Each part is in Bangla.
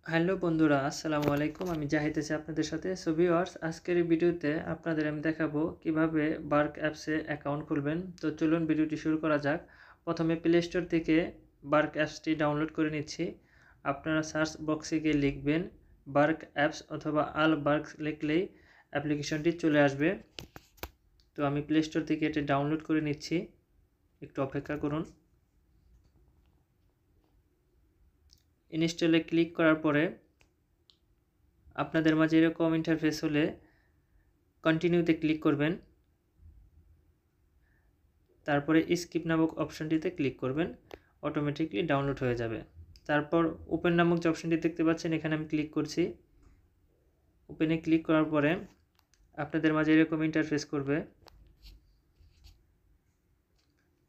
হ্যালো বন্ধুরা, আসসালামু আলাইকুম। আমি জাহিদ আছি আপনাদের সাথে। সো ভিউয়ার্স, আজকের এই ভিডিওতে আপনাদের আমি দেখাবো কিভাবে বার্ক অ্যাপসে অ্যাকাউন্ট খুলবেন। তো চলুন ভিডিওটি শুরু করা যাক। প্রথমে প্লে স্টোর থেকে বার্ক অ্যাপসটি ডাউনলোড করে নিচ্ছি। আপনারা সার্চ বক্সে গিয়ে লিখবেন বার্ক অ্যাপস অথবা আল বার্ক লিখলেই অ্যাপ্লিকেশনটি চলে আসবে। তো আমি প্লে স্টোর থেকে এটা ডাউনলোড করে নিচ্ছি, একটু অপেক্ষা করুন। ইনস্টলে ক্লিক করার পরে আপনাদের মাঝে এরকম ইন্টারফেস হলে কন্টিনিউতে ক্লিক করবেন, তারপরে স্কিপ নামক অপশনটিতে ক্লিক করবেন, অটোমেটিকলি ডাউনলোড হয়ে যাবে। তারপর ওপেন নামক যে অপশনটি দেখতে পাচ্ছেন, এখানে আমি ক্লিক করছি। ওপেনে ক্লিক করার পরে আপনাদের মাঝে এরকম ইন্টারফেস করবে।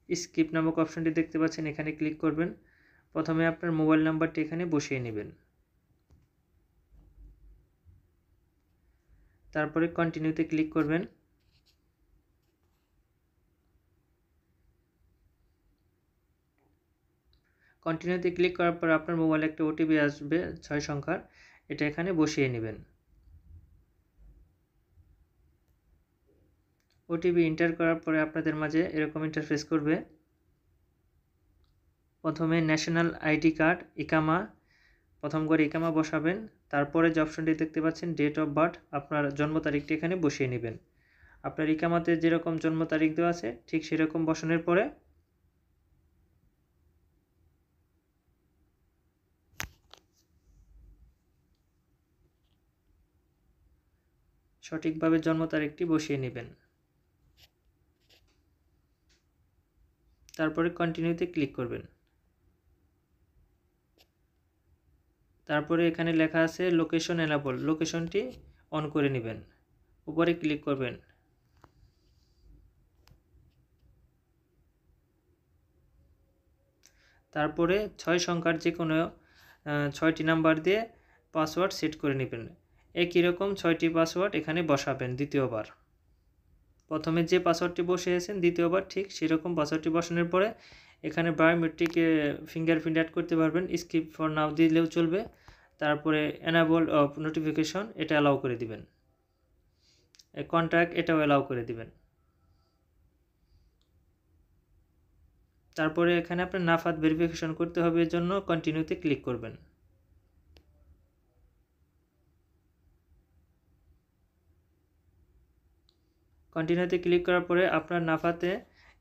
স্কিপ নামক অপশনটি দেখতে পাচ্ছেন, এখানে ক্লিক করবেন। প্রথমে আপনার মোবাইল নাম্বারটি এখানে বসিয়ে নেবেন, তারপরে কন্টিনিউতে ক্লিক করবেন। কন্টিনিউতে ক্লিক করার পর আপনার মোবাইলে একটা ওটিপি আসবে 6 সংখ্যার, এটা এখানে বসিয়ে নেবেন। ওটিপি এন্টার করার পরে আপনাদের মাঝে এরকম ইন্টারফেস করবে। প্রথমে ন্যাশনাল আইডি কার্ড, ইকামা, প্রথম করে ইকামা বসাবেন। তারপরে যে অপশনটি দেখতে পাচ্ছেন ডেট অফ বার্থ, আপনার জন্ম তারিখটি এখানে বসিয়ে নেবেন। আপনার ইকামাতে যেরকম জন্ম তারিখ দেওয়া আছে ঠিক সেরকম বসানোর পরে সঠিকভাবে জন্ম তারিখটি বসিয়ে নেবেন। তারপরে কন্টিনিউতে ক্লিক করবেন। তারপরে এখানে লেখা আছে লোকেশন এনাবল, লোকেশনটি অন করে নেবেন। উপরে ক্লিক করবেন। তারপরে 6 সংখ্যার যে কোনো 6টি নাম্বার দিয়ে পাসওয়ার্ড সেট করে নেবেন। একই রকম 6টি পাসওয়ার্ড এখানে বসাবেন দ্বিতীয়বার। প্রথমে যে পাসওয়ার্ডটি বসিয়েছেন দ্বিতীয়বার ঠিক সেরকম পাসওয়ার্ডটি বসানোর পরে এখানে বায়োমেট্রিক ফিঙ্গারপ্রিন্ট অ্যাড করতে পারবেন। স্কিপ ফর নাও দিলেও চলবে। তারপরে এনাবল অফ নোটিফিকেশন এটা অ্যালাউ করে দিবেন। কন্ট্যাক্ট এটাও অ্যালাউ করে দিবেন। তারপরে এখানে আপনার নাফাত ভেরিফিকেশন করতে হবে, এর জন্য কন্টিনিউতে ক্লিক করবেন। কন্টিনিউতে ক্লিক করার পরে আপনার নাফাতে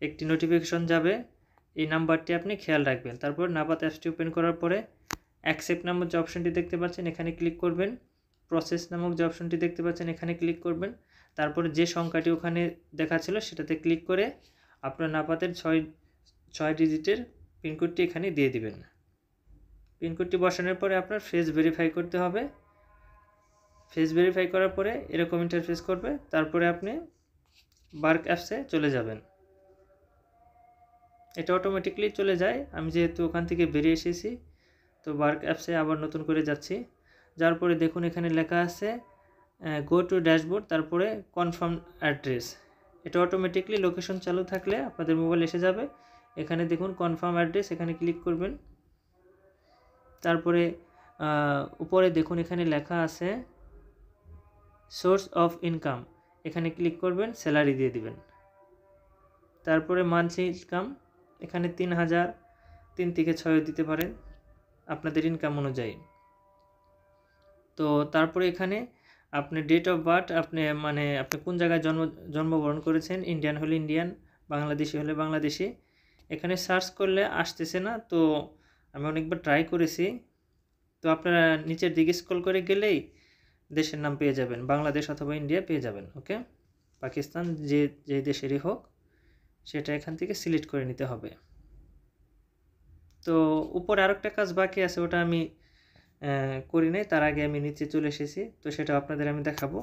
একটি নোটিফিকেশন যাবে, এই নাম্বারটি আপনি খেয়াল রাখবেন। তারপর নাফাত অ্যাপসটি ওপেন করার পরে অ্যাকসেপ্ট নামক যে অপশনটি দেখতে পাচ্ছেন এখানে ক্লিক করবেন। প্রসেস নামক যে অপশনটি দেখতে পাচ্ছেন এখানে ক্লিক করবেন। তারপরে যে সংখ্যাটি ওখানে দেখাচ্ছিল সেটাতে ক্লিক করে আপনার নাফাতের 6 ডিজিটের পিনকোডটি এখানে দিয়ে দিবেন। পিনকোডটি বসানোর পরে আপনার ফেস ভেরিফাই করতে হবে। ফেস ভেরিফাই করার পরে এরকম ইন্টারফেস করবে। তারপরে আপনি বার্ক অ্যাপসে চলে যাবেন। এটা অটোমেটিকলি চলে যায়। আমি যেহেতু ওখান থেকে বেরিয়ে এসেছি, তো বার্ক অ্যাপসে আবার নতুন করে যাচ্ছি। যার পরে দেখুন এখানে লেখা আছে গো টু ড্যাশবোর্ড, তারপরে কনফার্ম অ্যাড্রেস। এটা অটোমেটিকলি লোকেশন চালু থাকলে আপনাদের মোবাইল এসে যাবে। এখানে দেখুন কনফার্ম অ্যাড্রেস, এখানে ক্লিক করবেন। তারপরে উপরে দেখুন এখানে লেখা আছে সোর্স অফ ইনকাম, এখানে ক্লিক করবেন, স্যালারি দিয়ে দিবেন। তারপরে মান্থলি ইনকাম, এখানে 3000, 3 থেকে 6 দিতে পারেন আপনাদের ইনকাম অনুযায়ী। তো তারপরে এখানে আপনি ডেট অফ বার্থ, আপনি কোন জায়গায় জন্মগ্রহণ করেছেন, ইন্ডিয়ান হলে ইন্ডিয়ান, বাংলাদেশি হলে বাংলাদেশি। এখানে সার্চ করলে আসতেছে না, তো আমি অনেকবার ট্রাই করেছি। তো আপনারা নিচের দিকে স্ক্রল করে গেলেই দেশের নাম পেয়ে যাবেন, বাংলাদেশ অথবা ইন্ডিয়া পেয়ে যাবেন। ওকে, পাকিস্তান যে দেশেরই হোক সেটা এখান থেকে সিলেক্ট করে নিতে হবে। তো উপরে আরেকটা কাজ বাকি আছে, ওটা আমি করি নাই, তার আগে আমি নিচে চলে এসেছি। তো সেটা আপনাদের আমি দেখাবো।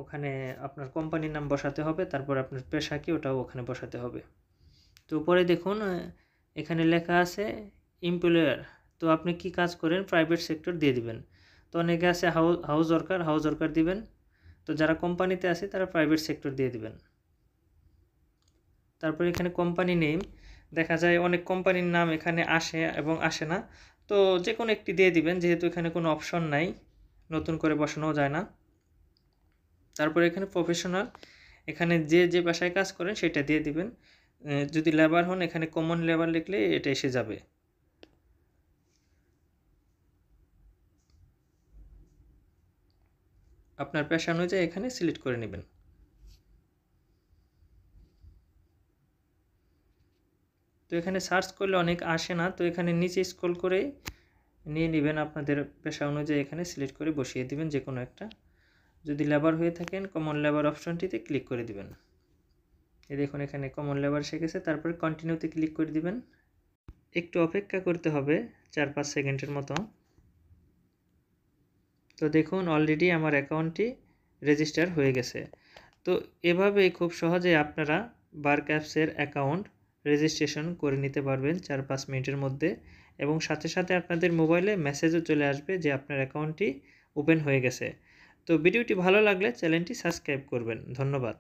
ওখানে আপনার কোম্পানির নাম বসাতে হবে, তারপর আপনার পেশা কি ওটাও ওখানে বসাতে হবে। তো উপরে দেখুন এখানে লেখা আছে এমপ্লয়ার, তো আপনি কি কাজ করেন, প্রাইভেট সেক্টর দিয়ে দিবেন। তো অনেকে আছে হাউস ওয়ার্কার দিবেন। তো যারা কোম্পানিতে আছে তারা প্রাইভেট সেক্টর দিয়ে দিবেন। তারপর এখানে কোম্পানি নেম, দেখা যায় অনেক কোম্পানির নাম এখানে আসে এবং আসে না। তো যে কোনো একটি দিয়ে দিবেন, যেহেতু এখানে কোনো অপশন নাই, নতুন করে বসানো যায় না। তারপরে এখানে প্রফেশনাল, এখানে যে পেশায় কাজ করেন সেটা দিয়ে দিবেন। যদি লেবার হন এখানে কমন লেবার লিখলে এটা এসে যাবে। আপনার পেশা অনুযায়ী এখানে সিলেক্ট করে নেবেন। তো এখানে সার্চ করলে অনেক আসে না, তো এখানে নিচে স্ক্রল করে নিয়ে নেবেন, আপনাদের পেশা অনুযায়ী এখানে সিলেক্ট করে বসিয়ে দিবেন যে কোনো একটা। যদি লেবার হয়ে থাকেন কমন লেবার অপশনটিতে ক্লিক করে দিবেন। এই দেখুন এখানে কমন লেবার এসে গেছে, তারপরে কন্টিনিউতে ক্লিক করে দিবেন। একটু অপেক্ষা করতে হবে 4-5 সেকেন্ডের মতো। তো দেখুন অলরেডি আমার অ্যাকাউন্টটি রেজিস্টার হয়ে গেছে। তো এভাবেই খুব সহজে আপনারা বার্ক অ্যাপসের অ্যাকাউন্ট রেজিস্ট্রেশন করে নিতে পারবেন 4-5 মিনিটের মধ্যে, এবং সাথে সাথে আপনাদের মোবাইলে মেসেজও চলে আসবে যে আপনার অ্যাকাউন্টটি ওপেন হয়ে গেছে। তো ভিডিওটি ভালো লাগলে চ্যানেলটি সাবস্ক্রাইব করবেন। ধন্যবাদ।